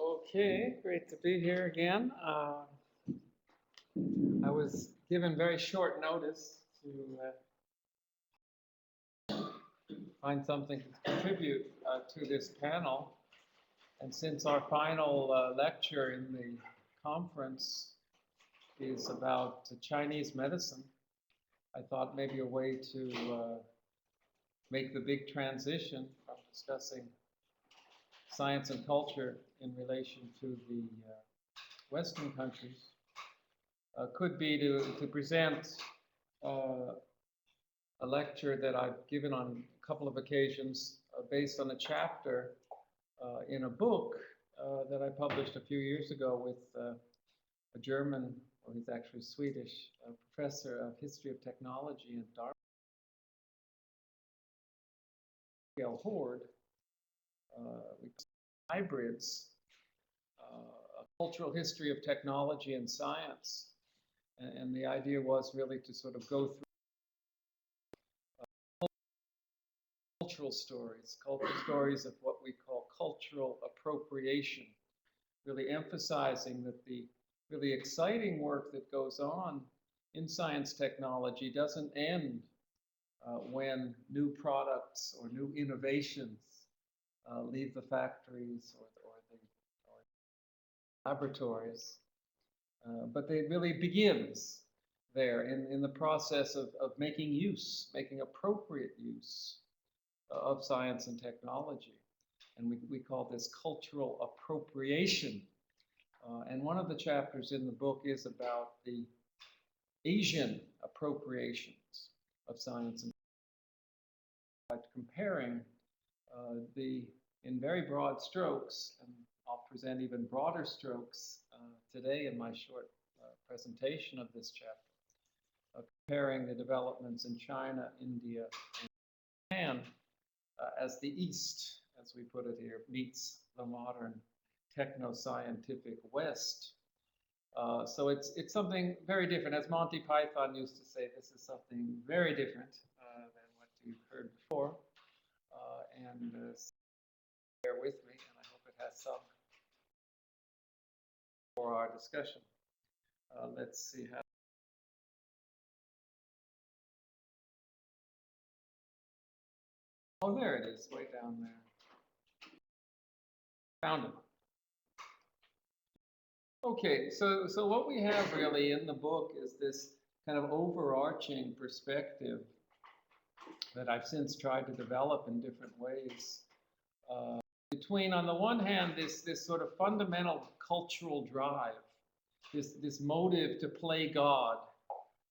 Okay, great to be here again. I was given very short notice to find something to contribute to this panel. And since our final lecture in the conference is about Chinese medicine, I thought maybe a way to make the big transition from discussing science and culture in relation to the Western countries could be to present a lecture that I've given on a couple of occasions based on a chapter in a book that I published a few years ago with a German, or he's actually Swedish, professor of history of technology in Darmstadt, Horde, hybrids, a cultural history of technology and science. And the idea was really to sort of go through cultural stories of what we call cultural appropriation, really emphasizing that the really exciting work that goes on in science technology doesn't end when new products or new innovations leave the factories or the laboratories, but it really begins there in the process of making appropriate use of science and technology. And we call this cultural appropriation. And one of the chapters in the book is about the Asian appropriations of science and comparing in very broad strokes, and I'll present even broader strokes today in my short presentation of this chapter, comparing the developments in China, India, and Japan as the East, as we put it here, meets the modern technoscientific West. So it's something very different. As Monty Python used to say, this is something very different than what you've heard before. And bear with me, and I hope it has some for our discussion. Let's see how. Oh, there it is, way down there. Found it. Okay, so what we have really in the book is this kind of overarching perspective that I've since tried to develop in different ways. Between, on the one hand, this sort of fundamental cultural drive, this motive to play God,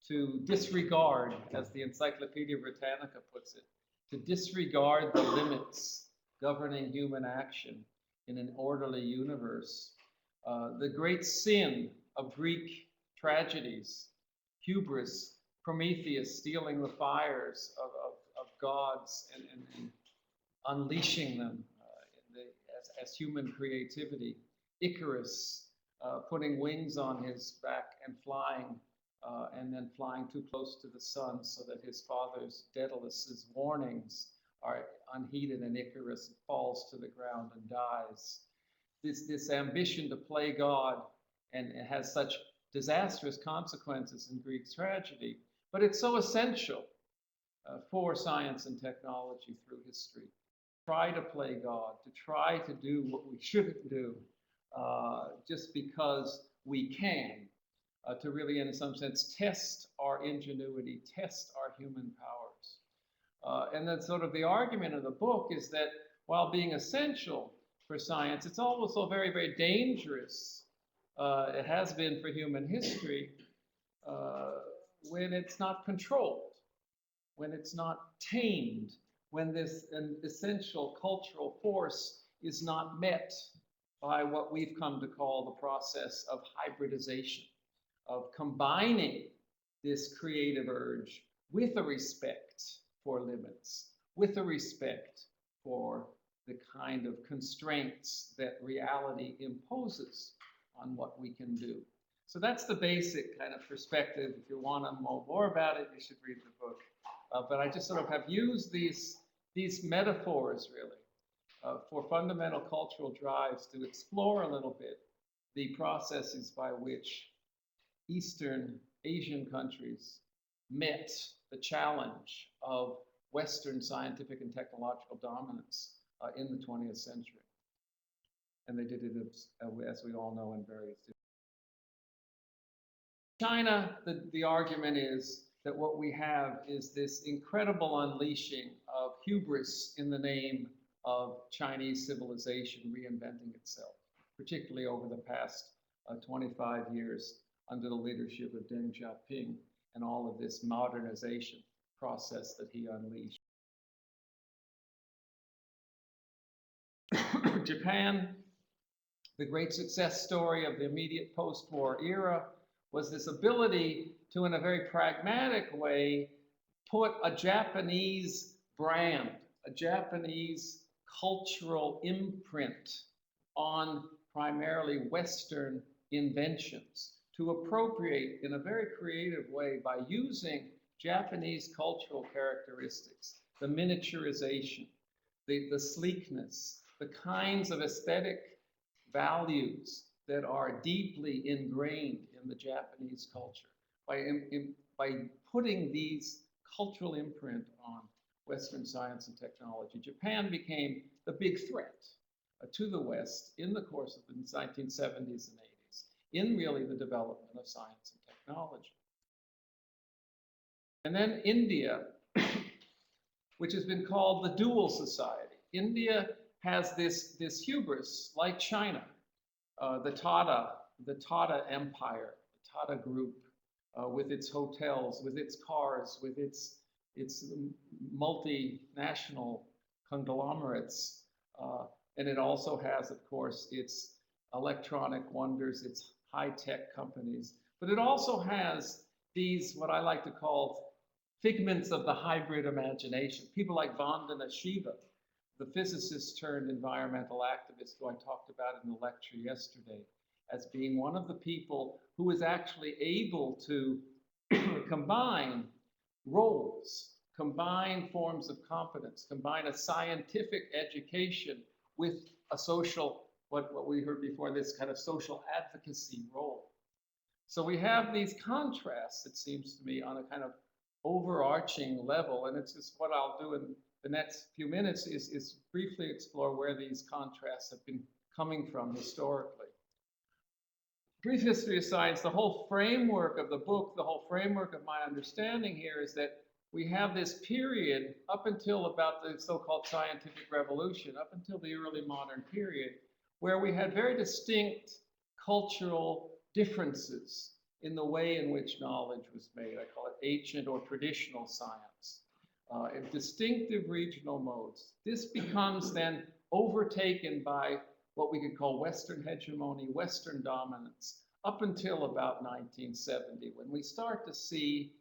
to disregard, as the Encyclopedia Britannica puts it, to disregard the limits governing human action in an orderly universe. The great sin of Greek tragedies, hubris, Prometheus stealing the fires of gods and unleashing them as human creativity. Icarus putting wings on his back and then flying too close to the sun so that his father's Daedalus's warnings are unheeded, and Icarus falls to the ground and dies. This ambition to play God, and it has such disastrous consequences in Greek tragedy, but it's so essential for science and technology through history. Try to play God, to try to do what we shouldn't do just because we can, to really, in some sense, test our ingenuity, test our human powers. And then sort of the argument of the book is that while being essential for science, it's also very, very dangerous. It has been for human history when it's not controlled, when it's not tamed, when this essential cultural force is not met by what we've come to call the process of hybridization, of combining this creative urge with a respect for limits, with a respect for the kind of constraints that reality imposes on what we can do. So that's the basic kind of perspective. If you want to know more about it, you should read the book. But I just sort of have used these metaphors, really, for fundamental cultural drives to explore a little bit the processes by which Eastern Asian countries met the challenge of Western scientific and technological dominance in the 20th century. And they did it, as we all know, in various different China, the argument is that what we have is this incredible unleashing of hubris in the name of Chinese civilization reinventing itself, particularly over the past 25 years under the leadership of Deng Xiaoping and all of this modernization process that he unleashed. Japan, the great success story of the immediate post-war era, was this ability to, in a very pragmatic way, put a Japanese brand, a Japanese cultural imprint on primarily Western inventions, to appropriate in a very creative way by using Japanese cultural characteristics, the miniaturization, the sleekness, the kinds of aesthetic values that are deeply ingrained in the Japanese culture. By putting these cultural imprint on Western science and technology, Japan became the big threat to the West in the course of the 1970s and 80s, in really the development of science and technology. And then India, which has been called the dual society. India has this hubris, like China, the Tata Empire, the Tata Group, with its hotels, with its cars, with its multinational conglomerates, and it also has, of course, its electronic wonders, its high-tech companies, but it also has these, what I like to call figments of the hybrid imagination. People like Vandana Shiva, the physicist turned environmental activist who I talked about in the lecture yesterday, as being one of the people who is actually able to combine roles, combine forms of competence, combine a scientific education with a social, what we heard before, this kind of social advocacy role. So we have these contrasts, it seems to me, on a kind of overarching level, and it's just what I'll do in the next few minutes is briefly explore where these contrasts have been coming from historically. Brief history of science, the whole framework of the book, the whole framework of my understanding here is that we have this period up until about the so-called scientific revolution, up until the early modern period, where we had very distinct cultural differences in the way in which knowledge was made. I call it ancient or traditional science. Distinctive regional modes. This becomes then overtaken by what we could call Western hegemony, Western dominance, up until about 1970, when we start to see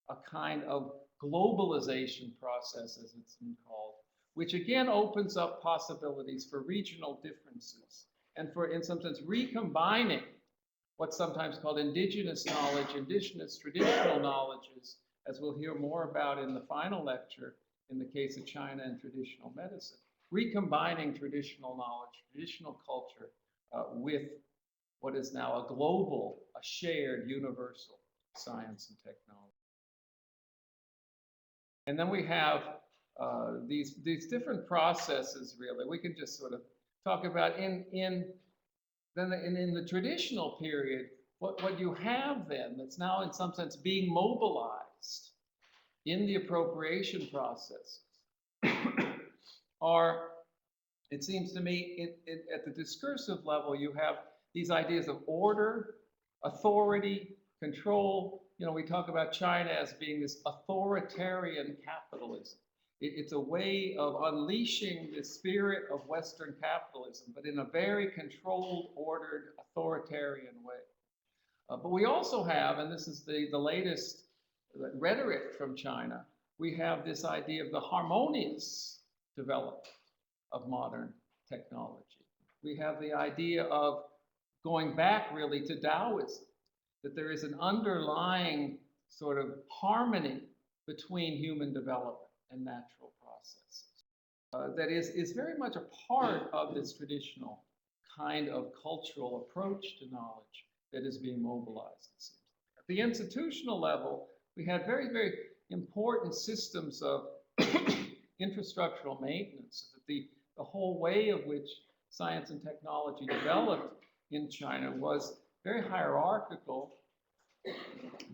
a kind of globalization process, as it's been called, which again opens up possibilities for regional differences and for, in some sense, recombining what's sometimes called indigenous knowledge, indigenous traditional knowledges, as we'll hear more about in the final lecture in the case of China and traditional medicine, recombining traditional knowledge, traditional culture with what is now a global, a shared, universal science and technology. And then we have these different processes, really. We can just sort of talk about in the traditional period, what you have then that's now in some sense being mobilized in the appropriation processes are, it seems to me, at the discursive level, you have these ideas of order, authority, control. You know, we talk about China as being this authoritarian capitalism. It's a way of unleashing the spirit of Western capitalism, but in a very controlled, ordered, authoritarian way. But we also have, and this is the latest rhetoric from China, we have this idea of the harmonious development of modern technology. We have the idea of going back really to Taoism that there is an underlying sort of harmony between human development and natural processes that is very much a part of this traditional kind of cultural approach to knowledge that is being mobilized, it seems. At the institutional level, we had very, very important systems of infrastructural maintenance. That the whole way of which science and technology developed in China was very hierarchical,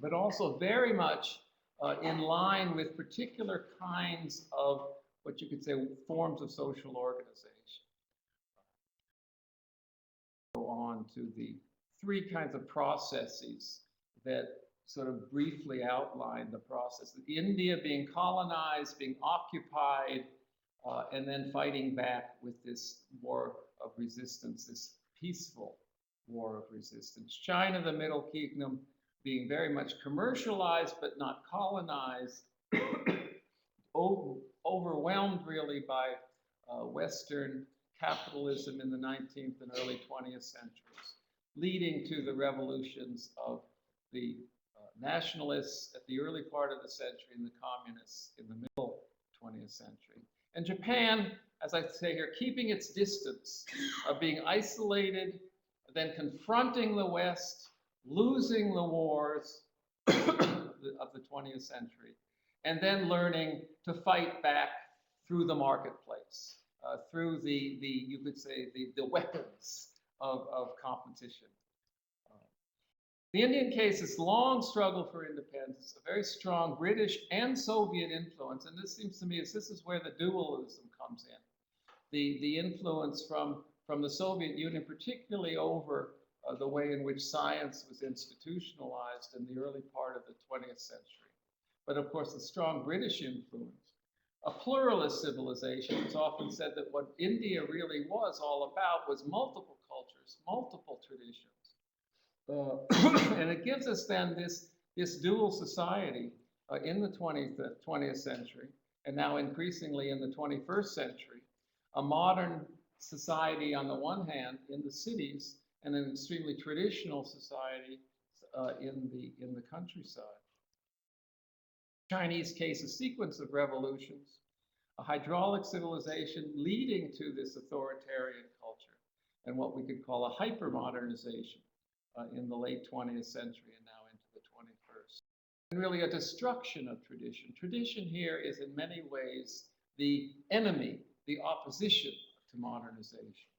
but also very much in line with particular kinds of what you could say forms of social organization. Go on to the three kinds of processes that sort of briefly outline the process. India being colonized, being occupied, and then fighting back with this war of resistance, this peaceful war of resistance. China, the Middle Kingdom, being very much commercialized but not colonized, overwhelmed really by Western capitalism in the 19th and early 20th centuries, leading to the revolutions of the nationalists at the early part of the century and the communists in the middle 20th century. And Japan, as I say here, keeping its distance, of being isolated, then confronting the West, losing the wars of the 20th century, and then learning to fight back through the marketplace, through you could say, the weapons of competition. The Indian case is long struggle for independence, a very strong British and Soviet influence, and this seems to me this is where the dualism comes in. The influence from the Soviet Union, particularly over the way in which science was institutionalized in the early part of the 20th century. But of course, the strong British influence. A pluralist civilization. It's often said that what India really was all about was multiple cultures, multiple traditions. And it gives us then this dual society in the 20th century, and now increasingly in the 21st century, a modern society on the one hand in the cities, and an extremely traditional society in the countryside. Chinese case, a sequence of revolutions, a hydraulic civilization leading to this authoritarian culture, and what we could call a hyper-modernization in the late 20th century and now into the 21st. And really a destruction of tradition. Tradition here is in many ways the enemy, the opposition to modernization.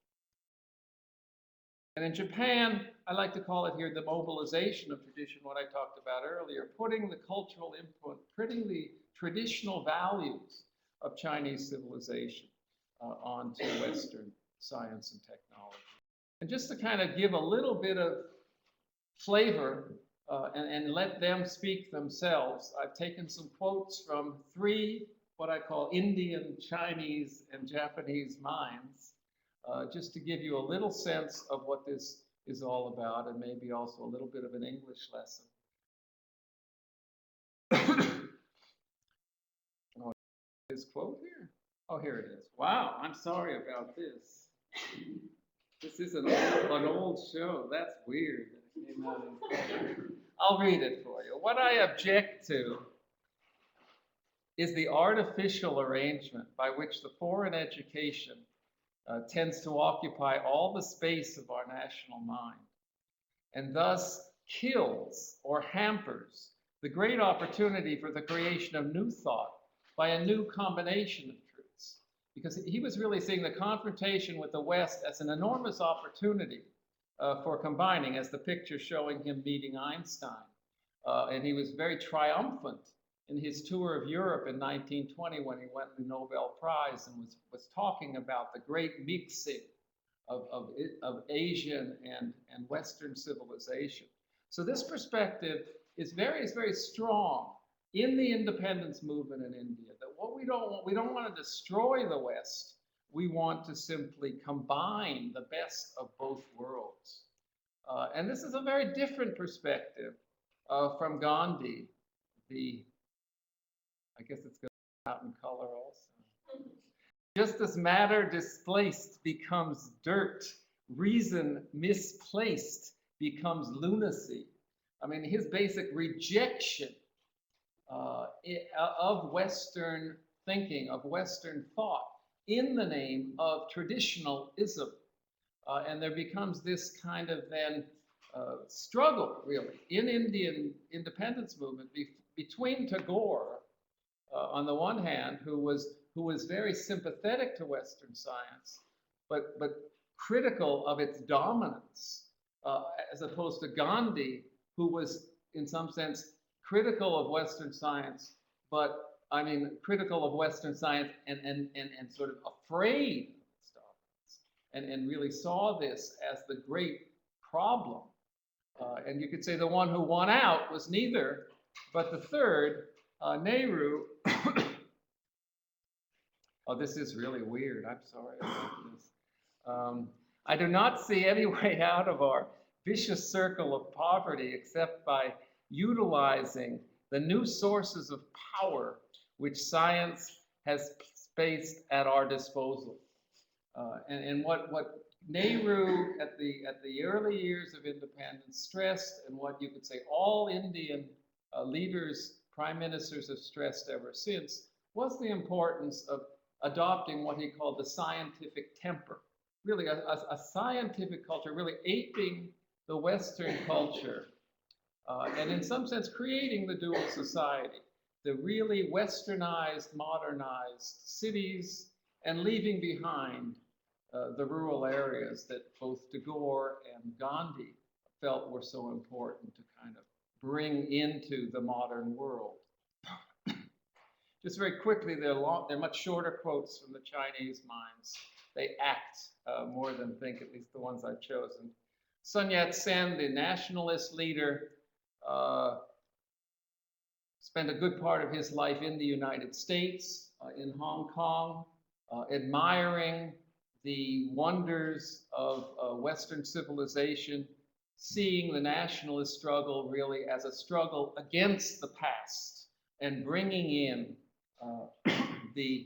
And in Japan, I like to call it here the mobilization of tradition, what I talked about earlier, putting the cultural input, putting the traditional values of Chinese civilization onto Western science and technology. And just to kind of give a little bit of flavor and let them speak themselves, I've taken some quotes from three what I call Indian, Chinese, and Japanese minds, just to give you a little sense of what this is all about, and maybe also a little bit of an English lesson. Oh, this quote here? Oh, here it is. Wow, I'm sorry about this. This is an old show. That's weird. I'll read it for you. What I object to is the artificial arrangement by which the foreign education tends to occupy all the space of our national mind, and thus kills or hampers the great opportunity for the creation of new thought by a new combination of truths. Because he was really seeing the confrontation with the West as an enormous opportunity for combining, as the picture showing him meeting Einstein. And he was very triumphant in his tour of Europe in 1920 when he won the Nobel Prize and was talking about the great mixing of Asian and Western civilization. So this perspective is very strong in the independence movement in India, that what we don't want to destroy the West. We want to simply combine the best of both worlds. And this is a very different perspective from Gandhi. I guess it's going to come out in color also. Just as matter displaced becomes dirt, reason misplaced becomes lunacy. I mean, his basic rejection of Western thinking, of Western thought, in the name of traditionalism. And there becomes this kind of then struggle, really, in Indian independence movement between Tagore, on the one hand, who was very sympathetic to Western science, but critical of its dominance, as opposed to Gandhi, who was, in some sense, critical of Western science, but I mean, critical of Western science and sort of afraid of its dominance, and really saw this as the great problem. And you could say the one who won out was neither, but the third, Nehru. Oh, this is really weird. I'm sorry about this. I do not see any way out of our vicious circle of poverty except by utilizing the new sources of power which science has placed at our disposal. And what Nehru at the early years of independence stressed, and what you could say all Indian leaders, prime ministers have stressed ever since, was the importance of adopting what he called the scientific temper. Really a scientific culture, really aping the Western culture, and in some sense creating the dual society, the really westernized, modernized cities, and leaving behind the rural areas that both Tagore and Gandhi felt were so important to kind of bring into the modern world. Just very quickly, they're much shorter quotes from the Chinese minds. They act more than think, at least the ones I've chosen. Sun Yat-sen, the nationalist leader, spent a good part of his life in the United States, in Hong Kong, admiring the wonders of Western civilization, seeing the nationalist struggle really as a struggle against the past and bringing in the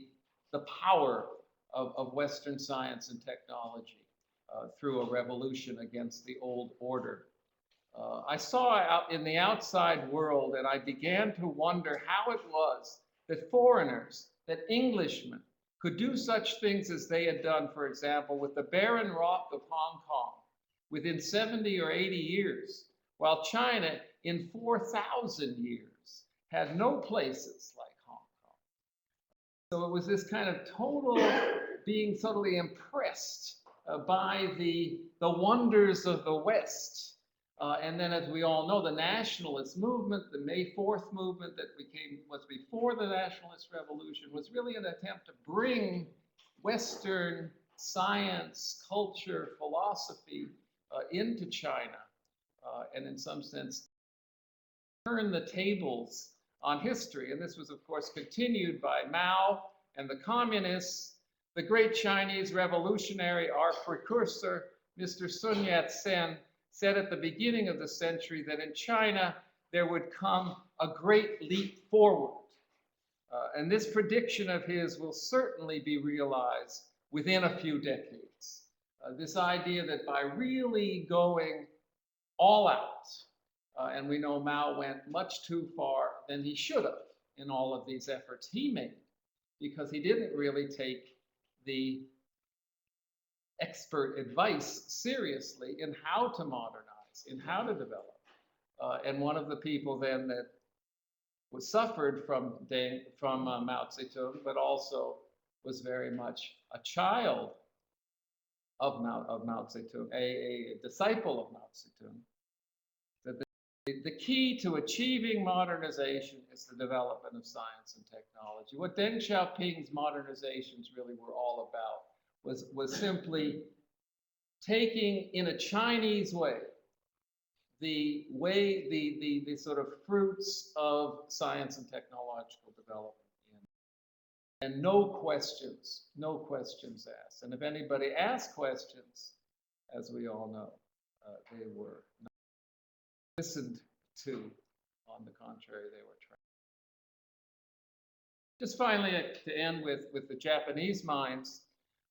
power of Western science and technology through a revolution against the old order. I saw out in the outside world, and I began to wonder how it was that foreigners, that Englishmen, could do such things as they had done, for example, with the barren rock of Hong Kong within 70 or 80 years, while China in 4,000 years had no places like Hong Kong. So it was this kind of total being totally impressed by the wonders of the West. And then, as we all know, the nationalist movement, the May 4th movement that was before the nationalist revolution, was really an attempt to bring Western science, culture, philosophy into China, and in some sense turn the tables on history. And this was, of course, continued by Mao and the communists. The great Chinese revolutionary, our precursor, Mr. Sun Yat-sen, said at the beginning of the century that in China there would come a great leap forward. And this prediction of his will certainly be realized within a few decades. This idea that by really going all out, and we know Mao went much too far than he should have in all of these efforts he made, because he didn't really take the expert advice seriously in how to modernize, in how to develop. And one of the people then that was suffered from Mao Zedong, but also was very much a child of Mao Zedong, a disciple of Mao Zedong, that the key to achieving modernization is the development of science and technology. What Deng Xiaoping's modernizations really were all about was simply taking, in a Chinese way, the sort of fruits of science and technological development, and no questions asked. And if anybody asked questions, as we all know, they were not listened to. On the contrary, they were trained. Just finally, to end with the Japanese minds,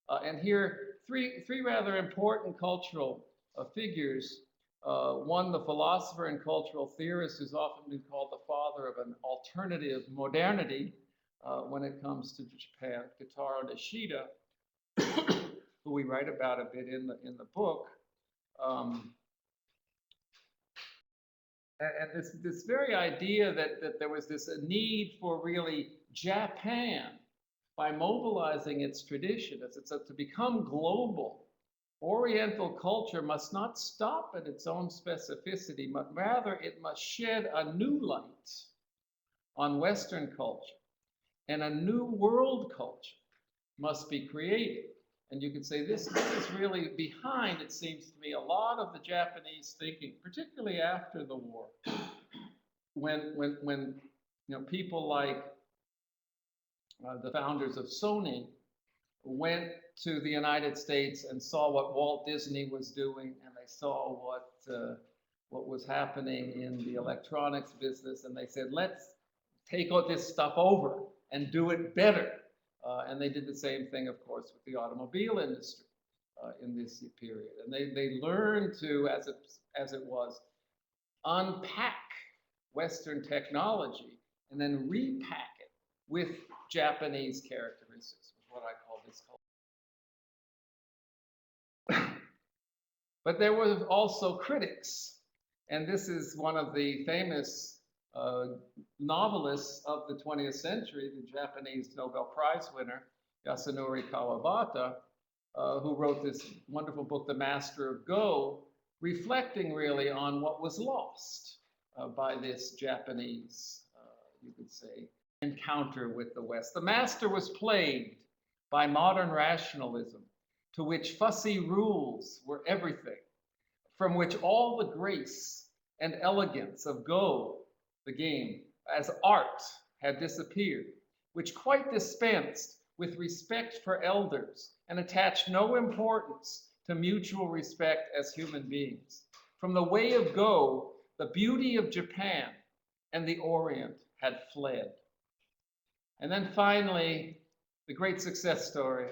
and here three rather important cultural figures One, the philosopher and cultural theorist who's often been called the father of an alternative modernity when it comes to Japan, Kitaro Nishida, who we write about a bit in the book. And this very idea that there was this need for really Japan, by mobilizing its tradition, to become global, Oriental culture must not stop at its own specificity, but rather it must shed a new light on Western culture, and a new world culture must be created. And you could say this is really behind, it seems to me, a lot of the Japanese thinking, particularly after the war, when people like the founders of Sony went to the United States and saw what Walt Disney was doing, and they saw what was happening in the electronics business, and they said, let's take all this stuff over and do it better. And they did the same thing, of course, with the automobile industry in this period. And they learned to, as it was, unpack Western technology and then repack it with Japanese characteristics, is what I call this culture. But there were also critics, and this is one of the famous novelists of the 20th century, the Japanese Nobel Prize winner, Yasunori Kawabata, who wrote this wonderful book, The Master of Go, reflecting really on what was lost by this Japanese, you could say, encounter with the West. The master was plagued by modern rationalism, to which fussy rules were everything, from which all the grace and elegance of Go, the game, as art had disappeared, which quite dispensed with respect for elders and attached no importance to mutual respect as human beings. From the way of Go, the beauty of Japan and the Orient had fled. And then finally, the great success story,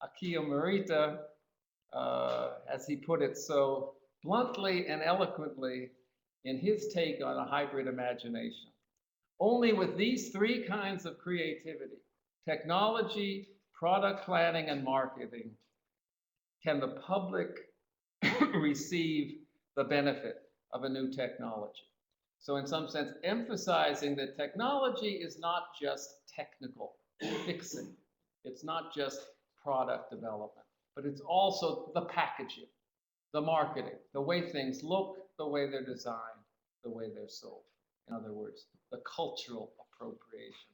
Akio Morita, as he put it so bluntly and eloquently in his take on a hybrid imagination. Only with these three kinds of creativity, technology, product planning, and marketing, can the public receive the benefit of a new technology. So in some sense, emphasizing that technology is not just technical fixing. It's not just product development, but it's also the packaging, the marketing, the way things look, the way they're designed, the way they're sold. In other words, the cultural appropriation